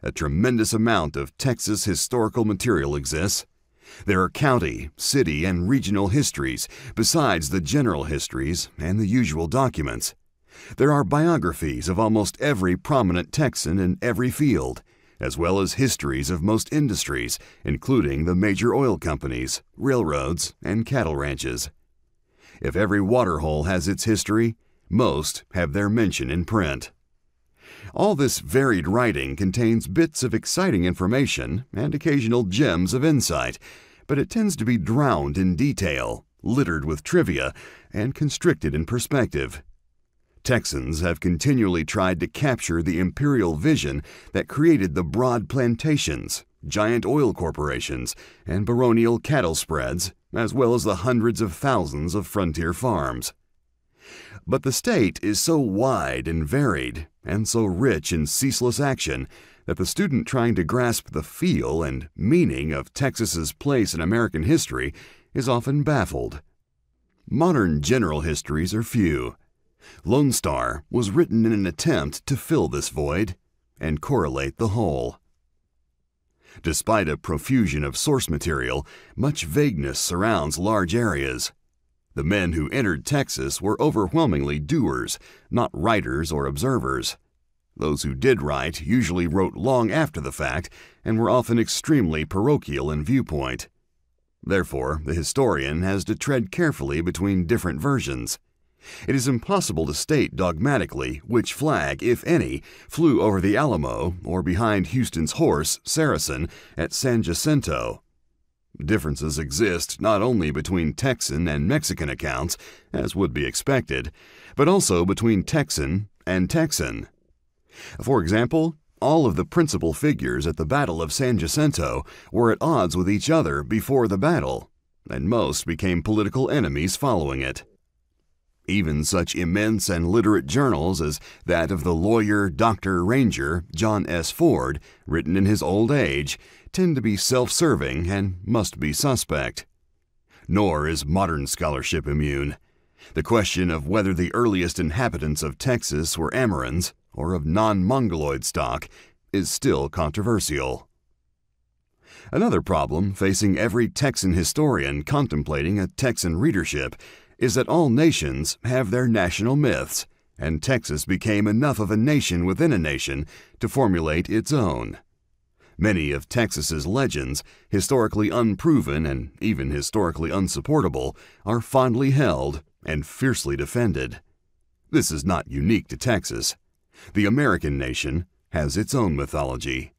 a tremendous amount of Texas historical material exists. There are county, city, and regional histories, besides the general histories and the usual documents. There are biographies of almost every prominent Texan in every field, as well as histories of most industries, including the major oil companies, railroads, and cattle ranches. If every waterhole has its history, most have their mention in print. All this varied writing contains bits of exciting information and occasional gems of insight, but it tends to be drowned in detail, littered with trivia, and constricted in perspective. Texans have continually tried to capture the imperial vision that created the broad plantations, giant oil corporations, and baronial cattle spreads, as well as the hundreds of thousands of frontier farms. But the state is so wide and varied, and so rich in ceaseless action, that the student trying to grasp the feel and meaning of Texas's place in American history is often baffled. Modern general histories are few. Lone Star was written in an attempt to fill this void and correlate the whole. Despite a profusion of source material, much vagueness surrounds large areas. The men who entered Texas were overwhelmingly doers, not writers or observers. Those who did write usually wrote long after the fact and were often extremely parochial in viewpoint. Therefore, the historian has to tread carefully between different versions. It is impossible to state dogmatically which flag, if any, flew over the Alamo or behind Houston's horse, Saracen, at San Jacinto. Differences exist not only between Texan and Mexican accounts, as would be expected, but also between Texan and Texan. For example, all of the principal figures at the Battle of San Jacinto were at odds with each other before the battle, and most became political enemies following it. Even such immense and literate journals as that of the lawyer, Dr. Ranger, John S. Ford, written in his old age, tend to be self-serving and must be suspect. Nor is modern scholarship immune. The question of whether the earliest inhabitants of Texas were Amerinds or of non-Mongoloid stock is still controversial. Another problem facing every Texan historian contemplating a Texan readership is that all nations have their national myths, and Texas became enough of a nation within a nation to formulate its own. Many of Texas's legends, historically unproven and even historically unsupportable, are fondly held and fiercely defended. This is not unique to Texas. The American nation has its own mythology.